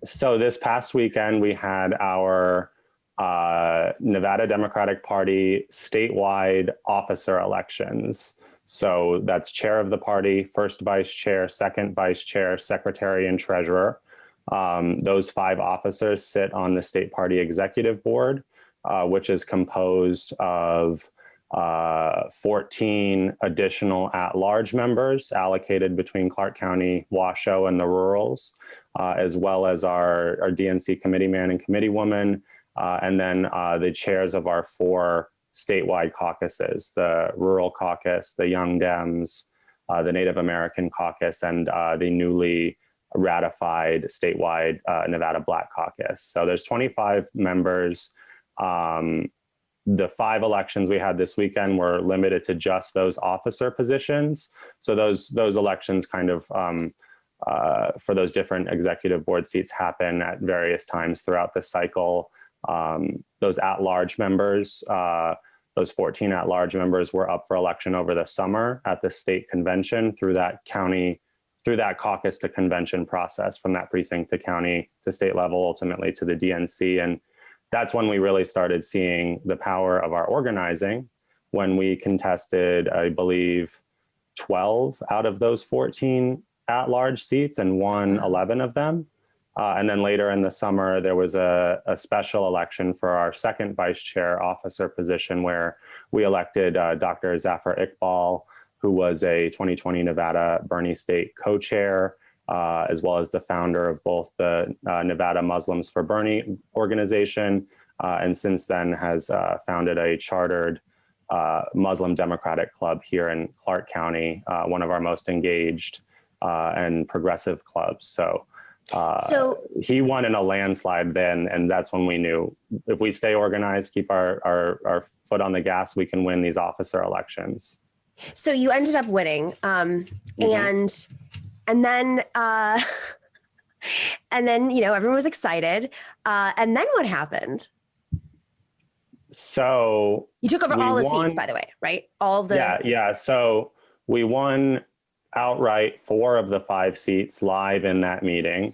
So this past weekend, we had our Nevada Democratic Party statewide officer elections. So that's chair of the party, first vice chair, second vice chair, secretary, and treasurer. Those 5 officers sit on the state party executive board, which is composed of 14 additional at-large members allocated between Clark County, Washoe, and the rurals, as well as our DNC committee man and committee woman, and then the chairs of our 4 statewide caucuses, the Rural Caucus, the Young Dems, the Native American Caucus, and the newly ratified statewide Nevada Black Caucus. So there's 25 members. The 5 elections we had this weekend were limited to just those officer positions. So those elections kind of, for those different executive board seats happen at various times throughout the cycle. Those at-large members, those 14 at-large members were up for election over the summer at the state convention through that caucus to convention process, from that precinct to county to state level, ultimately to the DNC. And that's when we really started seeing the power of our organizing, when we contested, I believe, 12 out of those 14 at-large seats and won 11 of them. And then later in the summer, there was a special election for our second vice chair officer position, where we elected Dr. Zafar Iqbal, who was a 2020 Nevada Bernie State co-chair, as well as the founder of both the Nevada Muslims for Bernie organization, and since then has founded a chartered Muslim Democratic Club here in Clark County, one of our most engaged and progressive clubs. So he won in a landslide then, and that's when we knew if we stay organized, keep our foot on the gas, we can win these officer elections. So you ended up winning, and then everyone was excited, and then what happened? So you took over all the seats, by the way, right? All of the yeah. So we won outright 4 of the 5 seats live in that meeting.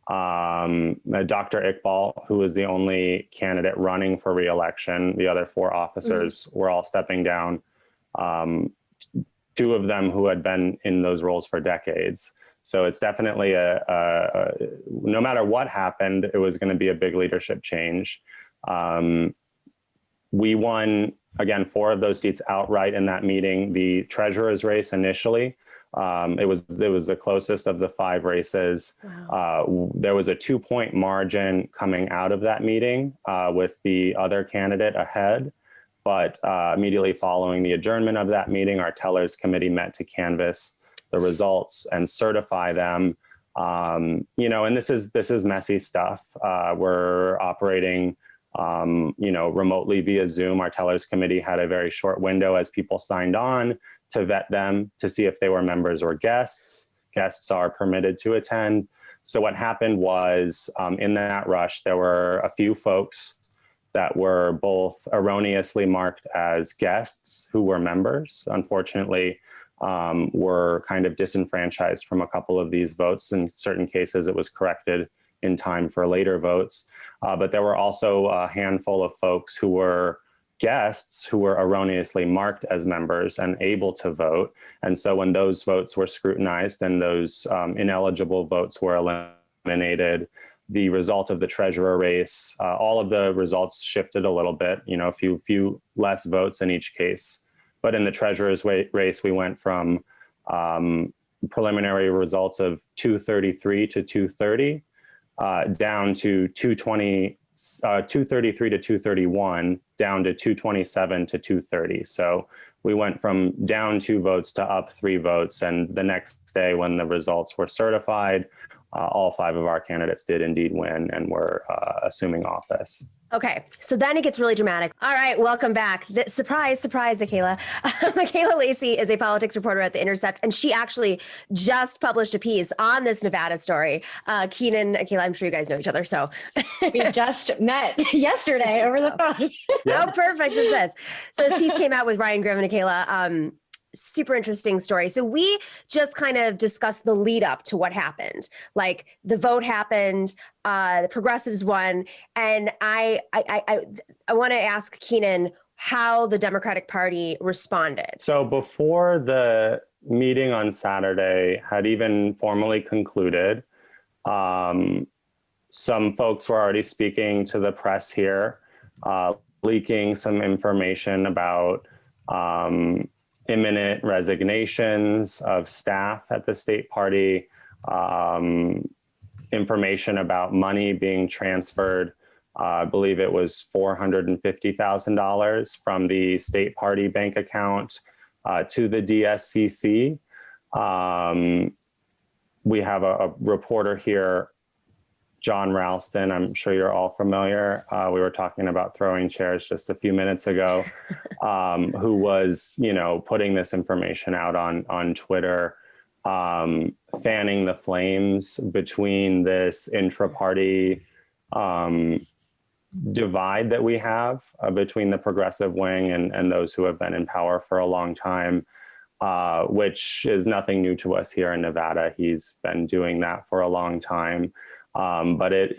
Dr. Iqbal, who was the only candidate running for re-election, the other 4 officers were all stepping down. 2 of them who had been in those roles for decades. So it's definitely no matter what happened, it was going to be a big leadership change. We won, again, 4 of those seats outright in that meeting. The treasurer's race initially, it was the closest of the 5 races. Wow. There was a 2-point margin coming out of that meeting with the other candidate ahead. But immediately following the adjournment of that meeting, our tellers committee met to canvass the results and certify them. And this is messy stuff. We're operating, remotely via Zoom. Our tellers committee had a very short window as people signed on to vet them to see if they were members or guests. Guests are permitted to attend. So what happened was, in that rush, there were a few folks that were both erroneously marked as guests who were members. Unfortunately, were kind of disenfranchised from a couple of these votes. In certain cases, it was corrected in time for later votes. But there were also a handful of folks who were guests who were erroneously marked as members and able to vote. And so when those votes were scrutinized and those ineligible votes were eliminated, the result of the treasurer race, all of the results shifted a little bit, a few less votes in each case. But in the treasurer's race, we went from preliminary results of 233 to 230, down to 233 to 231, down to 227 to 230. So we went from down 2 votes to up 3 votes. And the next day when the results were certified, all 5 of our candidates did indeed win and were assuming office. Okay, so then it gets really dramatic. All right, welcome back. Surprise, Akela. Akela Lacy is a politics reporter at The Intercept, and she actually just published a piece on this Nevada story. Keenan, Akela, I'm sure you guys know each other, so. We just met yesterday over the phone. How perfect is this? So this piece came out with Ryan Grimm and Akela. super interesting story. So we just kind of discussed the lead up to what happened. Like the vote happened, the progressives won, and I want to ask Keenan how the Democratic Party responded. So before the meeting on Saturday had even formally concluded, some folks were already speaking to the press here, leaking some information about imminent resignations of staff at the state party, information about money being transferred. I believe it was $450,000 from the state party bank account to the DSCC. We have a reporter here, John Ralston. I'm sure you're all familiar. We were talking about throwing chairs just a few minutes ago, who was, putting this information out on Twitter, fanning the flames between this intra-party divide that we have between the progressive wing and those who have been in power for a long time, which is nothing new to us here in Nevada. He's been doing that for a long time. But it,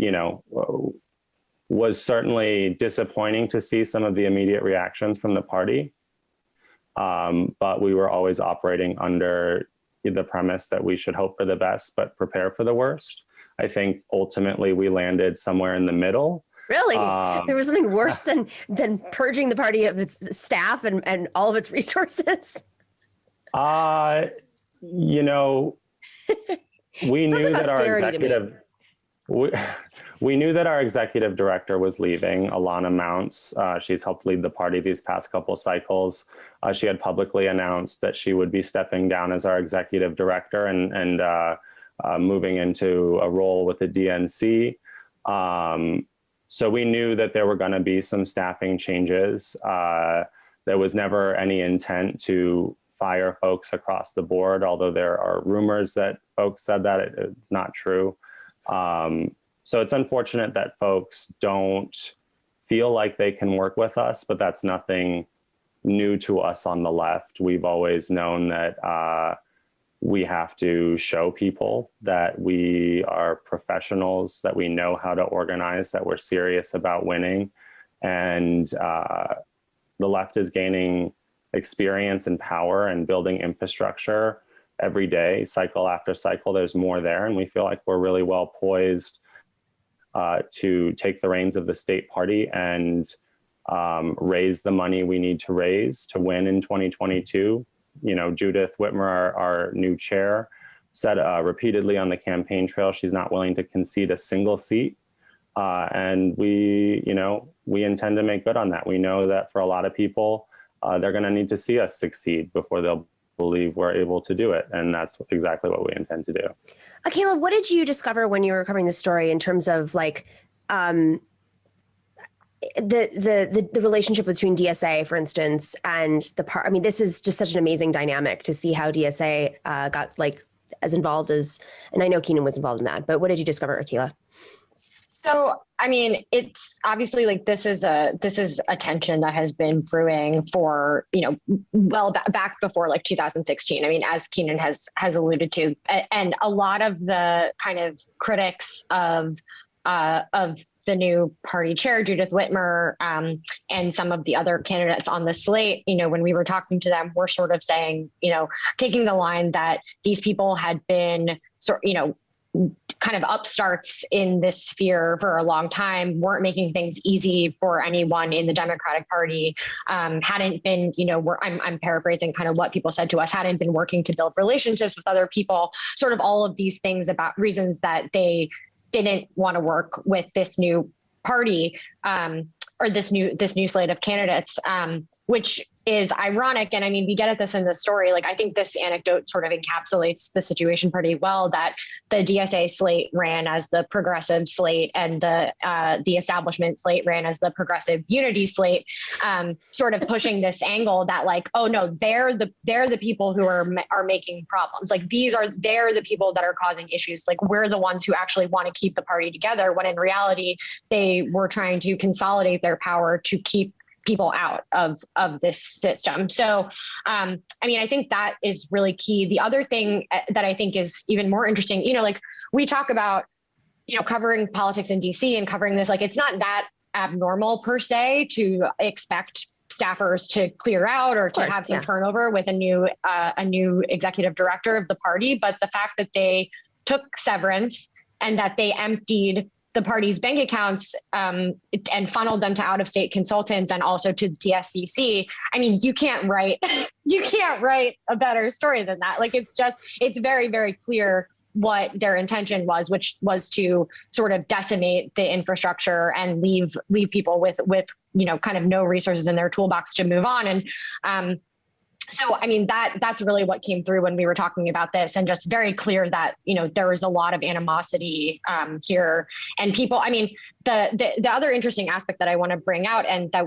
was certainly disappointing to see some of the immediate reactions from the party. But we were always operating under the premise that we should hope for the best, but prepare for the worst. I think ultimately we landed somewhere in the middle. Really? There was something worse than purging the party of its staff and all of its resources? We knew that our executive... We knew that our executive director was leaving, Alana Mounts. She's helped lead the party these past couple cycles. She had publicly announced that she would be stepping down as our executive director and moving into a role with the DNC. So we knew that there were going to be some staffing changes. There was never any intent to fire folks across the board, although there are rumors that folks said that. It's not true. So it's unfortunate that folks don't feel like they can work with us, but that's nothing new to us on the left. We've always known that we have to show people that we are professionals, that we know how to organize, that we're serious about winning. And the left is gaining experience and power and building infrastructure every day, cycle after cycle. There's more there, and we feel like we're really well poised to take the reins of the state party and raise the money we need to raise to win in 2022. Judith Whitmer, our new chair, said repeatedly on the campaign trail she's not willing to concede a single seat, and we intend to make good on that. We know that for a lot of people, they're going to need to see us succeed before they'll believe we're able to do it. And that's exactly what we intend to do. Akela, what did you discover when you were covering the story in terms of like the relationship between DSA, for instance, and the part? I mean, this is just such an amazing dynamic to see how DSA got like as involved as, and I know Keenan was involved in that, but what did you discover, Akela? So, I mean, it's obviously like this is a tension that has been brewing for, back before like 2016. I mean, as Keenan has alluded to, and a lot of the kind of critics of the new party chair, Judith Whitmer, and some of the other candidates on the slate, when we were talking to them, we're sort of saying, taking the line that these people had been kind of upstarts in this sphere for a long time, weren't making things easy for anyone in the Democratic Party, hadn't been, I'm paraphrasing kind of what people said to us, hadn't been working to build relationships with other people, sort of all of these things about reasons that they didn't want to work with this new party, or this new slate of candidates, which is ironic. And I mean, we get at this in the story. Like, I think this anecdote sort of encapsulates the situation pretty well, that the DSA slate ran as the progressive slate and the establishment slate ran as the progressive unity slate, sort of pushing this angle that like, oh no, they're the people who are making problems. Like they're the people that are causing issues. Like we're the ones who actually want to keep the party together, when in reality, they were trying to consolidate their power to keep people out of this system. So, I mean, I think that is really key. The other thing that I think is even more interesting, like we talk about, covering politics in DC and covering this, like, it's not that abnormal per se to expect staffers to clear out or to have some turnover with a new executive director of the party. But the fact that they took severance and that they emptied the party's bank accounts and funneled them to out-of-state consultants and also to the TSCC. I mean, you can't write a better story than that. Like, it's very, very clear what their intention was, which was to sort of decimate the infrastructure and leave people with kind of no resources in their toolbox to move on. And so, I mean, that's really what came through when we were talking about this, and just very clear that, there was a lot of animosity here, and people, I mean, the other interesting aspect that I want to bring out, and that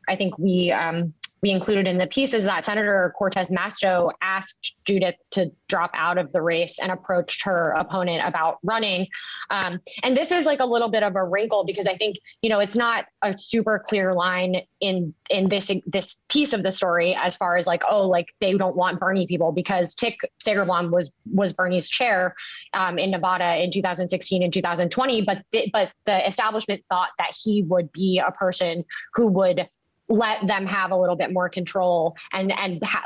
I think we included in the piece, is that Senator Cortez Masto asked Judith to drop out of the race and approached her opponent about running. And this is like a little bit of a wrinkle, because I think, it's not a super clear line in this piece of the story as far as like, oh, like they don't want Bernie people, because Tick Sagerblom was Bernie's chair in Nevada in 2016 and 2020. But the establishment thought that he would be a person who would let them have a little bit more control and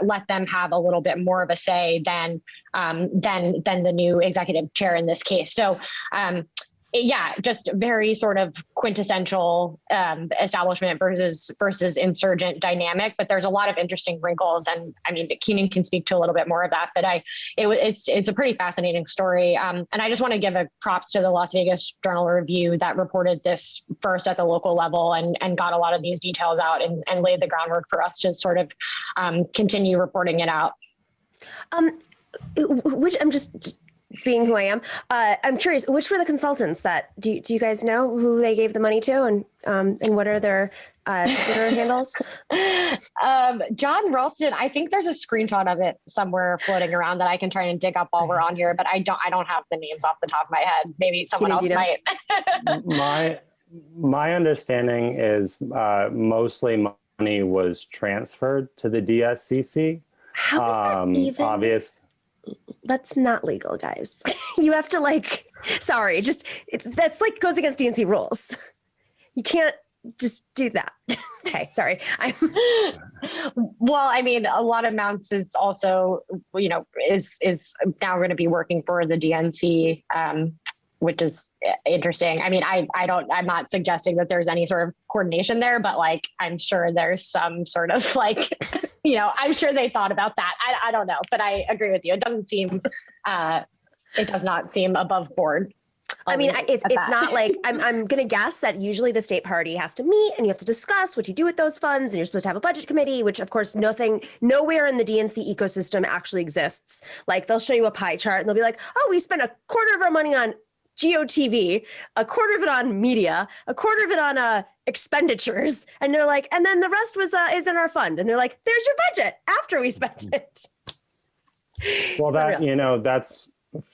let them have a little bit more of a say than the new executive chair in this case. So, just very sort of quintessential establishment versus insurgent dynamic. But there's a lot of interesting wrinkles, and I mean, Keenan can speak to a little bit more of that. But it's a pretty fascinating story, and I just want to give a props to the Las Vegas Journal-Review that reported this first at the local level and got a lot of these details out and laid the groundwork for us to sort of continue reporting it out. Which I'm just being who I am, I'm curious, which were the consultants that, do you guys know who they gave the money to, and what are their Twitter handles? John Ralston, I think there's a screenshot of it somewhere floating around that I can try and dig up while we're on here, but I don't have the names off the top of my head. Maybe someone else might. My understanding is mostly money was transferred to the DSCC. How is that even? Obvious. That's not legal, guys. You have to that's like goes against DNC rules. You can't just do that. Okay, sorry. Well, I mean, a lot of amounts is also, is now going to be working for the DNC, which is interesting. I mean, I'm not suggesting that there's any sort of coordination there, but like, I'm sure there's some sort of like, I'm sure they thought about that. I don't know, but I agree with you. It does not seem above board. I mean, it's not like, I'm going to guess that usually the state party has to meet and you have to discuss what you do with those funds, and you're supposed to have a budget committee, which of course nowhere in the DNC ecosystem actually exists. Like, they'll show you a pie chart and they'll be like, oh, we spent a quarter of our money on GOTV, a quarter of it on media, a quarter of it on expenditures, and they're like, and then the rest is in our fund, and they're like, there's your budget after we spent it. Well, that's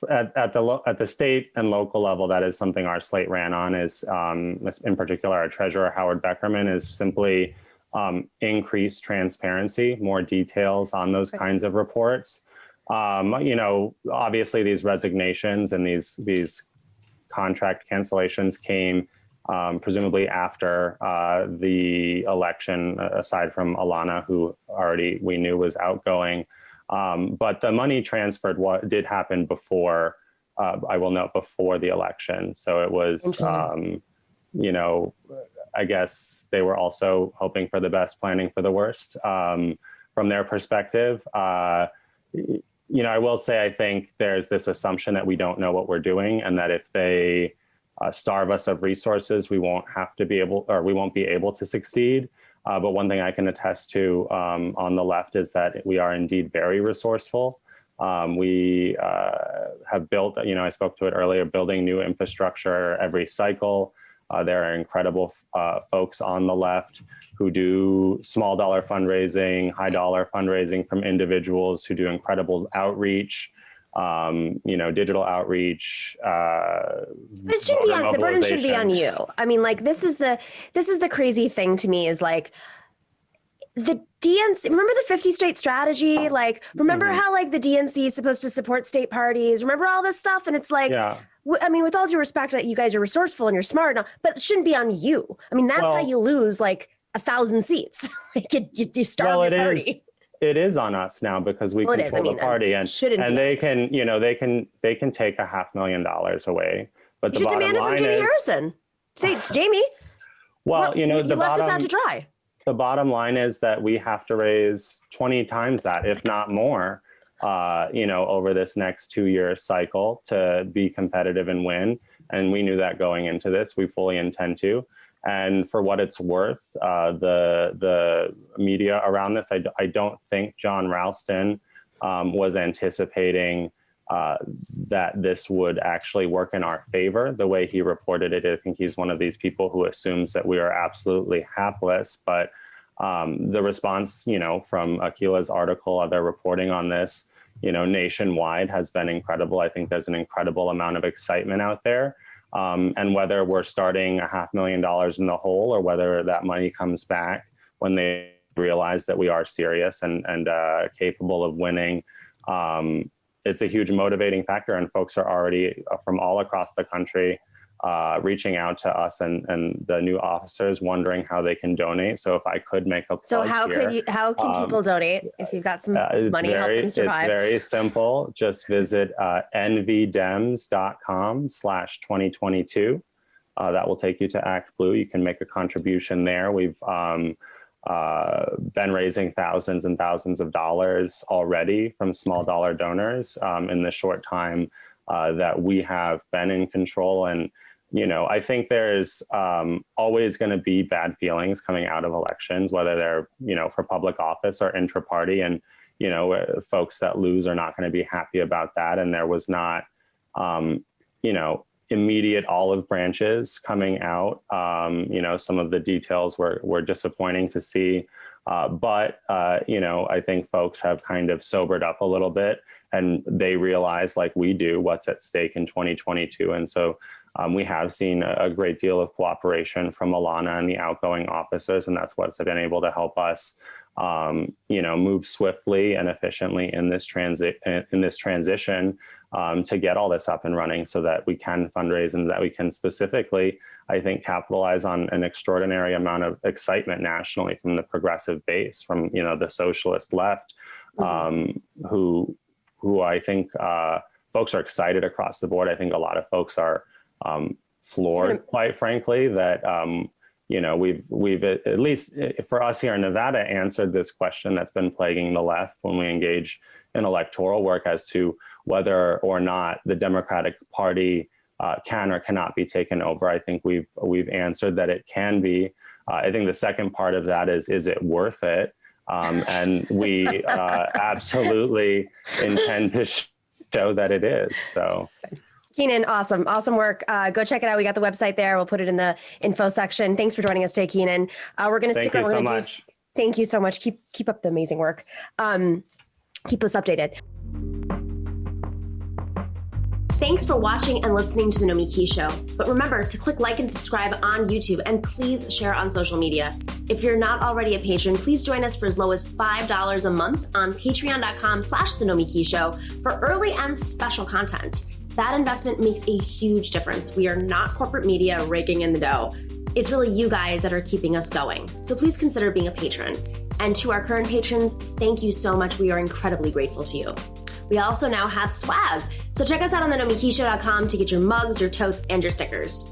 at the state and local level. That is something our slate ran on. Is in particular, our treasurer Howard Beckerman is simply increased transparency, more details on those kinds of reports. Obviously these resignations and these contract cancellations came presumably after the election, aside from Alana, who already we knew was outgoing. But the money transferred did happen before, I will note, before the election. So it was, I guess they were also hoping for the best, planning for the worst from their perspective. I will say, I think there's this assumption that we don't know what we're doing, and that if they starve us of resources, we won't be able to succeed. But one thing I can attest to on the left is that we are indeed very resourceful. We have built, I spoke to it earlier, building new infrastructure every cycle. There are incredible folks on the left who do small dollar fundraising, high dollar fundraising from individuals who do incredible outreach, digital outreach. But it shouldn't be on, the burden should be on you. I mean, like, this is the crazy thing to me, is like, the DNC, remember the 50 state strategy? Like, remember how like the DNC is supposed to support state parties? Remember all this stuff? And it's like, I mean, with all due respect, that you guys are resourceful and you're smart, but it shouldn't be on you. I mean, that's how you lose like 1,000 seats. Like you starve your party. It is on us now because we control the party, and they can, you know, they can take $500,000 away. But the bottom line is, from Jamie Harrison. Say, Jamie. Well, you know, you left us out to dry. The bottom line is that we have to raise 20 times that, if not more, you know, over this next 2-year cycle to be competitive and win. And we knew that going into this. We fully intend to. And for what it's worth, the media around this, I don't think John Ralston was anticipating that this would actually work in our favor the way he reported it. I think he's one of these people who assumes that we are absolutely hapless. But the response, you know, from Akela's article, other reporting on this, you know, nationwide has been incredible. I think there's an incredible amount of excitement out there. And whether we're starting $500,000 in the hole or whether that money comes back when they realize that we are serious and capable of winning, it's a huge motivating factor. And folks are already from all across the country reaching out to us and the new officers wondering how they can donate. So if I could make a plug how can people donate if you've got some money to help them survive? It's very simple. Just visit nvdems.com/2022. That will take you to Act Blue. You can make a contribution there. We've been raising thousands and thousands of dollars already from small dollar donors in the short time that we have been in control. And you know, I think there's always going to be bad feelings coming out of elections, whether they're, you know, for public office or intra-party. And, you know, folks that lose are not going to be happy about that. And there was not, you know, immediate olive branches coming out. You know, some of the details were disappointing to see. But, you know, I think folks have kind of sobered up a little bit and they realize, like we do, what's at stake in 2022. And so we have seen a great deal of cooperation from Alana and the outgoing officers, and that's what's been able to help us, you know, move swiftly and efficiently in this transition to get all this up and running, so that we can fundraise and that we can specifically, I think, capitalize on an extraordinary amount of excitement nationally from the progressive base, from, you know, the socialist left, who I think folks are excited across the board. I think a lot of folks are floored, quite frankly, that, you know, we've at least for us here in Nevada answered this question that's been plaguing the left when we engage in electoral work as to whether or not the Democratic Party can or cannot be taken over. I think we've answered that it can be. I think the second part of that is it worth it? And we absolutely intend to show that it is. So. Keenan, awesome work. Go check it out. We got the website there. We'll put it in the info section. Thanks for joining us today, Keenan. We're going to stick around. Thank you so much. Keep up the amazing work. Keep us updated. Thanks for watching and listening to The Nomiki Show. But remember to click like and subscribe on YouTube, and please share on social media. If you're not already a patron, please join us for as low as $5 a month on patreon.com/The Nomiki Show for early and special content. That investment makes a huge difference. We are not corporate media raking in the dough. It's really you guys that are keeping us going. So please consider being a patron. And to our current patrons, thank you so much. We are incredibly grateful to you. We also now have swag. So check us out on thenomikishow.com to get your mugs, your totes, and your stickers.